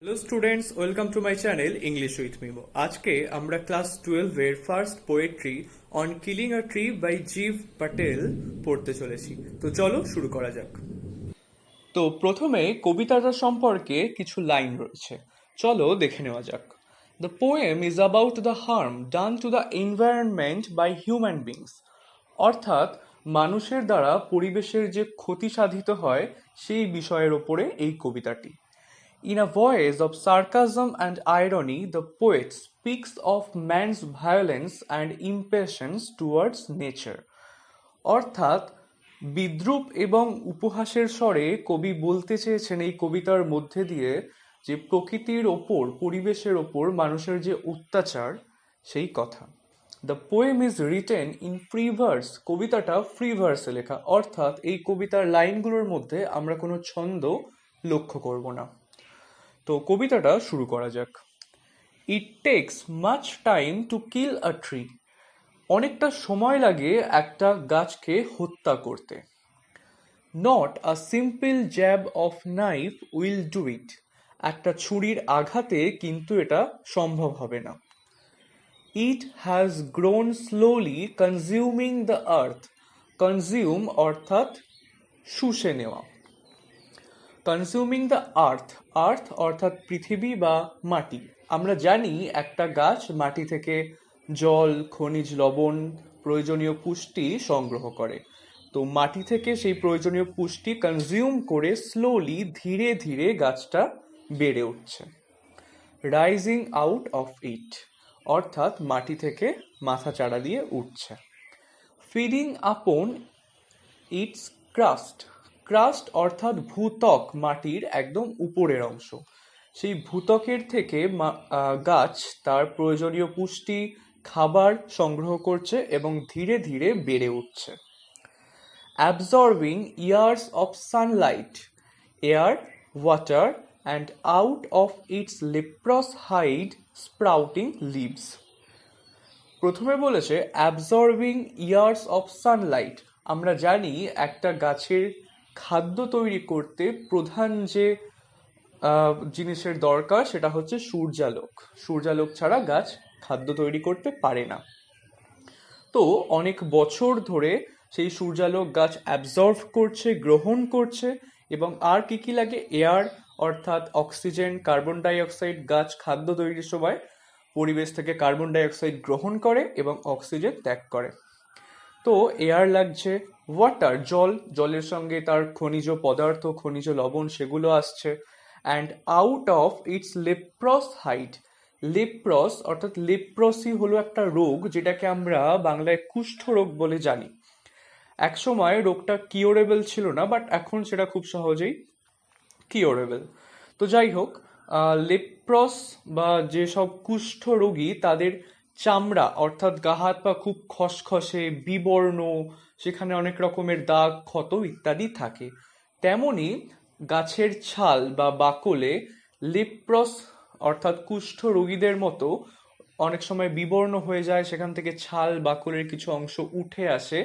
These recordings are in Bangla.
Hello students, welcome to my channel English with Mimo. আজকে আমরা ক্লাস 12 এর first poetry on killing a tree by Gieve Patel পড়তে চলেছি। তো চলো শুরু করা যাক। তো প্রথমে কবিতাটা সম্পর্কে কিছু লাইন রয়েছে, চলো দেখে নেওয়া যাক। The poem is about the harm done to the environment by human beings. অর্থাৎ মানুষের দ্বারা পরিবেশের যে ক্ষতি সাধিত হয় সেই বিষয়ের ওপরে এই কবিতাটি। In a voice of sarcasm and irony, the poet speaks of man's violence and impatience towards nature. অর্থাৎ বিদ্রূপ এবং উপহাসের স্বরে কবি বলতে চেয়েছেন এই কবিতার মধ্যে দিয়ে যে প্রকৃতির ওপর, পরিবেশের ওপর মানুষের যে অত্যাচার সেই কথা। The poem is written in free verse. কবিতাটা ফ্রি ভার্সে লেখা, অর্থাৎ এই কবিতার লাইনগুলোর মধ্যে আমরা কোনো ছন্দ লক্ষ্য করব না। তো কবিতাটা শুরু করা যাক। It takes much time to kill a tree. অনেকটা সময় লাগে একটা গাছকে হত্যা করতে। Not a simple jab of knife will do ইট। একটা ছুরির আঘাতে কিন্তু এটা সম্ভব হবে না। It has grown slowly consuming the earth. Consume অর্থাৎ শুষে নেওয়া। কনজিউমিং দ্য আর্থ, আর্থ অর্থাৎ পৃথিবী বা মাটি। আমরা জানি একটা গাছ মাটি থেকে জল, খনিজ লবণ, প্রয়োজনীয় পুষ্টি সংগ্রহ করে। তো মাটি থেকে সেই প্রয়োজনীয় পুষ্টি কনজিউম করে স্লোলি, ধীরে ধীরে গাছটা বেড়ে উঠছে। রাইজিং আউট অফ ইট অর্থাৎ মাটি থেকে মাথা চাড়া দিয়ে উঠছে। ফিডিং আপন ইটস ক্রাস্ট। ক্রাস্ট অর্থাৎ ভূত্বক, মাটির একদম উপরের অংশ। সেই ভূত্বকের থেকে গাছ তার প্রয়োজনীয় পুষ্টি, খাবার সংগ্রহ করছে এবং ধীরে ধীরে বেড়ে উঠছে। Absorbing years of sunlight, air, water and out of its leprous hide sprouting leaves. প্রথমে বলেছে অ্যাবজর্বিং ইয়ার্স অফ সানলাইট। আমরা জানি একটা গাছের খাদ্য তৈরি করতে প্রধান যে জিনিসের দরকার সেটা হচ্ছে সূর্যালোক। সূর্যালোক ছাড়া গাছ খাদ্য তৈরি করতে পারে না। তো অনেক বছর ধরে সেই সূর্যালোক গাছ অ্যাবজর্ভ করছে, গ্রহণ করছে। এবং আর কি কি লাগে? এয়ার অর্থাৎ অক্সিজেন, কার্বন ডাই অক্সাইড। গাছ খাদ্য তৈরির সময় পরিবেশ থেকে কার্বন ডাই অক্সাইড গ্রহণ করে এবং অক্সিজেন ত্যাগ করে। তো এয়ার লাগছে, ওয়াটার জল, জলের সঙ্গে তার খনিজ পদার্থ, খনিজ লবণ সেগুলো আসছে। And out of its leprous hide. Leprous অর্থাৎ লেপ্রসি হলো একটা রোগ যেটাকে আমরা বাংলায় কুষ্ঠ রোগ বলে জানি। একসময় রোগটা কিওরেবল ছিল না, বাট এখন সেটা খুব সহজেই কিওরেবল। তো যাই হোক, লেপ্রস বা যেসব কুষ্ঠ রোগী তাদের চামড়া অর্থাৎ গা হাত পা খুব খসখসে, বিবর্ণ, সেখানে অনেক রকমের দাগ, ক্ষত ইত্যাদি থাকে। তেমনি গাছের ছাল বা বাকলে লেপ্রস অর্থাৎ কুষ্ঠ রোগীদের মতো অনেক সময় বিবর্ণ হয়ে যায়, সেখান থেকে ছাল বাকলের কিছু অংশ উঠে আসে।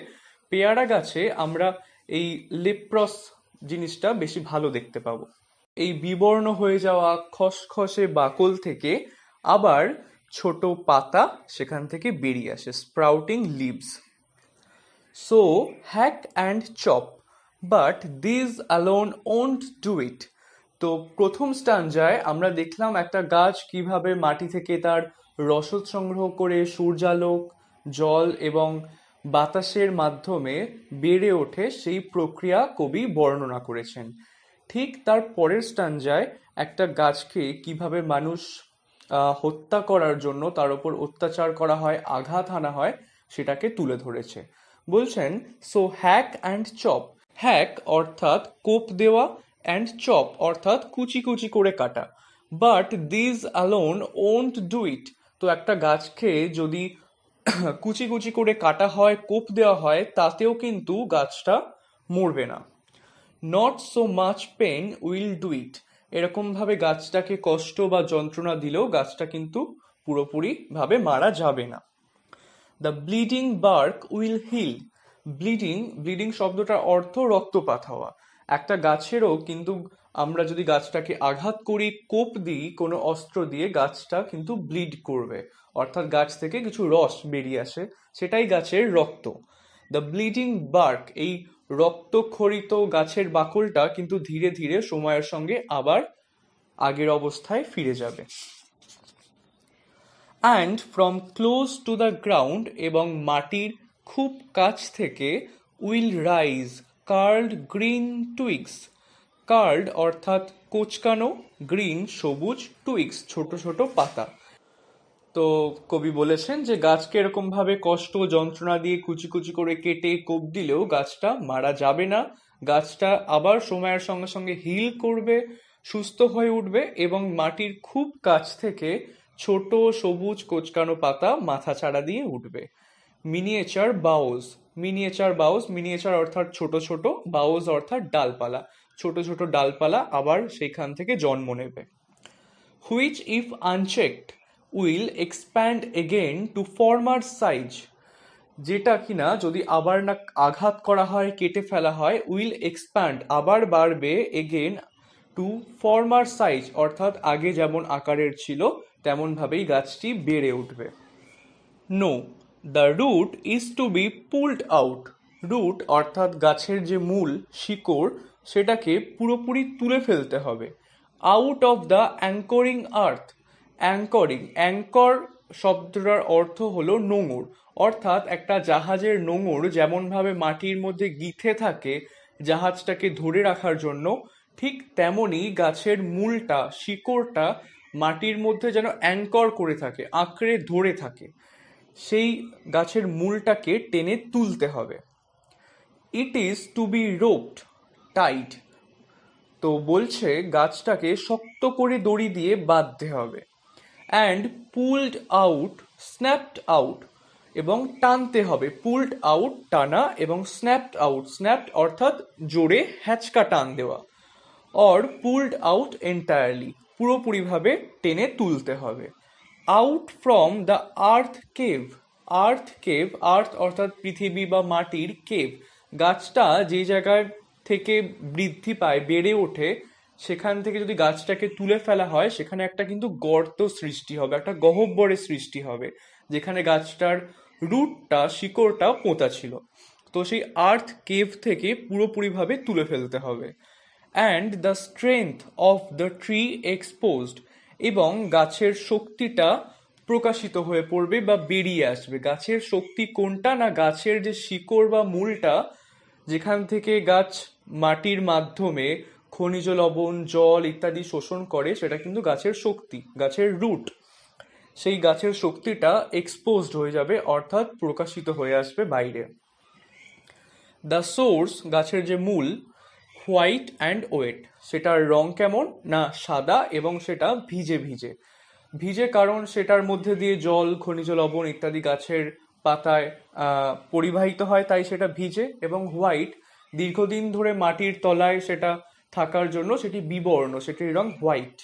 পেয়ারা গাছে আমরা এই লেপ্রস জিনিসটা বেশি ভালো দেখতে পাবো। এই বিবর্ণ হয়ে যাওয়া খসখসে বাকল থেকে আবার ছোট পাতা সেখান থেকে বেরিয়ে আসে, sprouting leaves. So hack and chop, but this alone won't do it. তো প্রথম স্টাঞ্জায় আমরা দেখলাম একটা গাছ কিভাবে মাটি থেকে তার রসদ সংগ্রহ করে সূর্যালোক, জল এবং বাতাসের মাধ্যমে বেড়ে ওঠে, সেই প্রক্রিয়া কবি বর্ণনা করেছেন। ঠিক তার পরের স্টাঞ্জায় একটা গাছকে কিভাবে মানুষ হত্যা করার জন্য তার উপর অত্যাচার করা হয়, আঘাত হানা হয়, সেটাকে তুলে ধরেছে। বলছেন so hack and chop. Hack অর্থাৎ কোপ দেওয়া, অ্যান্ড চপ অর্থাৎ কুচি কুচি করে কাটা। But this alone won't do it. তো একটা গাছকে যদি কুচি কুচি করে কাটা হয়, কোপ দেওয়া হয়, তাতেও কিন্তু গাছটা মরবে না। Not so much pain will do it. এরকম ভাবে গাছটাকে কষ্ট বা যন্ত্রণা দিলেও গাছটা কিন্তু পুরোপুরি ভাবে মারা যাবে না। The bleeding bark will heal. Bleeding, bleeding শব্দটার অর্থ রক্তপাত হওয়া। একটা গাছেরও কিন্তু আমরা যদি গাছটাকে আঘাত করি, কোপ দিই কোনো অস্ত্র দিয়ে, গাছটা কিন্তু ব্লিড করবে, অর্থাৎ গাছ থেকে কিছু রস বেরিয়ে আসে, সেটাই গাছের রক্ত। দ্য ব্লিডিং বার্ক, এই রক্তক্ষরিত গাছের বাকলটা কিন্তু ধীরে ধীরে সময়ের সঙ্গে আবার আগের অবস্থায় ফিরে যাবে। And from close to the ground, এবং মাটির খুব কাছ থেকে, উইল রাইজ কার্লড গ্রিন টুইগস। কার্লড অর্থাৎ কোঁচকানো, গ্রিন সবুজ, টুইগস ছোট ছোট পাতা। তো কবি বলেছেন যে গাছকে এরকম ভাবে কষ্ট যন্ত্রণা দিয়ে কুচি কুচি করে কেটে কোপ দিলেও গাছটা মারা যাবে না, গাছটা আবার সময়ের সঙ্গে সঙ্গে হিল করবে, সুস্থ হয়ে উঠবে, এবং মাটির খুব কাছ থেকে ছোট সবুজ কোঁচকানো পাতা মাথা চাড়া দিয়ে উঠবে। Miniature boughs, miniature boughs, miniature অর্থাৎ ছোট ছোট, বাউজ অর্থাৎ ডালপালা, ছোট ছোট ডালপালা আবার সেখান থেকে জন্ম নেবে। Which if unchecked will expand again two former size, যেটা কিনা যদি আবার না আঘাত করা হয়, কেটে ফেলা হয়, উইল এক্সপ্যান্ড আবার বাড়বে, এগেন টু ফর্মার সাইজ অর্থাৎ আগে যেমন আকারের ছিল তেমন ভাবেই গাছটি বেড়ে উঠবে। No, the root is to be pulled out. Root অর্থাৎ গাছের যে মূল, শিকড়, সেটাকে পুরোপুরি তুলে ফেলতে হবে। Out of the anchoring earth. Anchoring, anchor শব্দটার অর্থ হলো নোঙর, অর্থাৎ একটা জাহাজের নোঙর যেমনভাবে মাটির মধ্যে গিঁথে থাকে জাহাজটাকে ধরে রাখার জন্য, ঠিক তেমনি গাছের মূলটা, শিকড়টা মাটির মধ্যে যেন অ্যাঙ্কর করে থাকে, আঁকড়ে ধরে থাকে, সেই গাছের মূলটাকে টেনে তুলতে হবে। It is to be roped tight, তো বলছে গাছটাকে শক্ত করে দড়ি দিয়ে বাঁধতে হবে। And pulled out, snapped out, এবং টানতে হবে। পুলড আউট টানা, এবং স্ন্যাপড আউট, স্ন্যাপড অর্থাৎ জোরে হ্যাঁচকা টান দেওয়া, অর পুলড আউট এন্টায়ারলি, পুরোপুরিভাবে টেনে তুলতে হবে। Out from the earth cave, earth cave, earth অর্থাৎ পৃথিবী বা মাটির, কেভ গাছটা যে জায়গায় থেকে বৃদ্ধি পায়, বেড়ে ওঠে, সেখান থেকে যদি গাছটাকে তুলে ফেলা হয় সেখানে একটা কিন্তু গর্ত সৃষ্টি হবে, একটা গহ্বরের সৃষ্টি হবে যেখানে গাছটার রুটটা, শিকড়টা পোঁতা ছিল। তো সেই আর্থ কেভ থেকে পুরোপুরিভাবে তুলে ফেলতে হবে। And the strength of the tree exposed, এবং গাছের শক্তিটা প্রকাশিত হয়ে পড়বে বা বেরিয়ে আসবে। গাছের শক্তি কোনটা না, গাছের যে শিকড় বা মূলটা, যেখান থেকে গাছ মাটির মাধ্যমে খনিজ লবণ, জল ইত্যাদি শোষণ করে, সেটা কিন্তু গাছের শক্তি, গাছের রুট। সেই গাছের শক্তিটা এক্সপোজড হয়ে যাবে, অর্থাৎ প্রকাশিত হয়ে আসবে বাইরে। দ্য সোর্স, গাছের যে মূল, হোয়াইট অ্যান্ড ওয়েট, সেটার রং কেমন না সাদা, এবং সেটা ভিজে ভিজে। ভিজে কারণ সেটার মধ্যে দিয়ে জল, খনিজ লবণ ইত্যাদি গাছের পাতায় পরিবাহিত হয়, তাই সেটা ভিজে। এবং হোয়াইট, দীর্ঘদিন ধরে মাটির তলায় সেটা থাকার জন্য সেটি বিবর্ণ, সেটির রং white.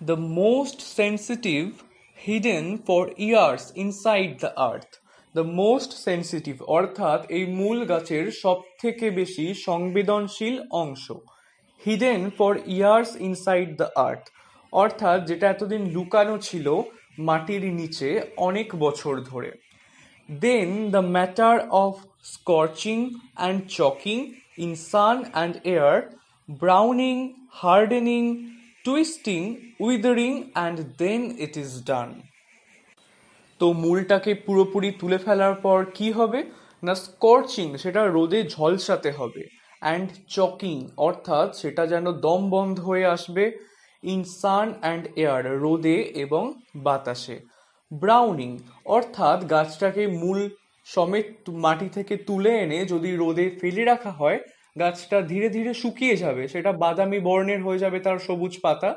The most sensitive hidden for years inside the earth. The most sensitive অর্থাৎ এই মূল গাছের সব থেকে বেশি সংবেদনশীল অংশ। Hidden for years inside the earth অর্থাৎ যেটা এতদিন লুকানো ছিল মাটির নিচে অনেক বছর ধরে। Then the matter of scorching and choking in sun and air, browning, hardening, twisting, withering, and then it is done. তো মূলটাকে পুরোপুরি তুলে ফেলার পর কি হবে না, স্কর্চিং, সেটা রোদে ঝলসাতে হবে। অ্যান্ড চকিং অর্থাৎ সেটা যেন দম বন্ধ হয়ে আসবে। ইন সান অ্যান্ড এয়ার, রোদে এবং বাতাসে। ব্রাউনিং অর্থাৎ গাছটাকে মূল সমেত মাটি থেকে তুলে এনে যদি রোদে ফেলে রাখা হয়, গাছটা ধীরে ধীরে শুকিয়ে যাবে, সেটা বাদামি বর্ণের হয়ে যাবে তার সবুজ পাতা।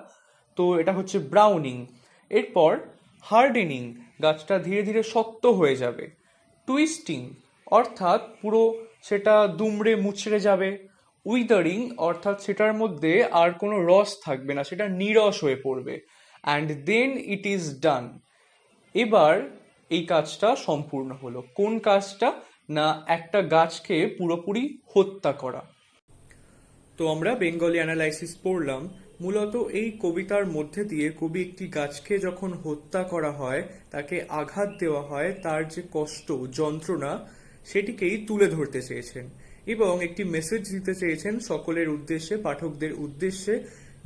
তো এটা হচ্ছে ব্রাউনিং। এরপর হার্ডেনিং, গাছটা ধীরে ধীরে শক্ত হয়ে যাবে। টুইস্টিং অর্থাৎ পুরো সেটা দুমড়ে মুচড়ে যাবে। উইদারিং অর্থাৎ সেটার মধ্যে আর কোনো রস থাকবে না, সেটা নীরস হয়ে পড়বে। অ্যান্ড দেন ইট ইজ ডান, এবার এই কাজটা সম্পূর্ণ হলো। কোন কাজটা না, একটা গাছকে পুরোপুরি হত্যা করা। তো আমরা বেঙ্গলি অ্যানালাইসিস পড়লাম। মূলত এই কবিতার মধ্যে দিয়ে কবি একটি গাছকে যখন হত্যা করা হয়, তাকে আঘাত দেওয়া হয়, তার যে কষ্ট যন্ত্রণা সেটিকেই তুলে ধরতে চেয়েছেন এবং একটি মেসেজ দিতে চেয়েছেন সকলের উদ্দেশ্যে, পাঠকদের উদ্দেশ্যে,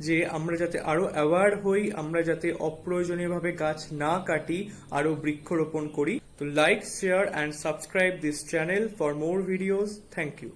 যে আমরা যাতে আরো অ্যাওয়ার হই, আমরা যাতে অপ্রয়োজনীয়ভাবে গাছ না কাটি, আরো বৃক্ষরোপণ করি। তো like, share and subscribe this channel for more videos. Thank you.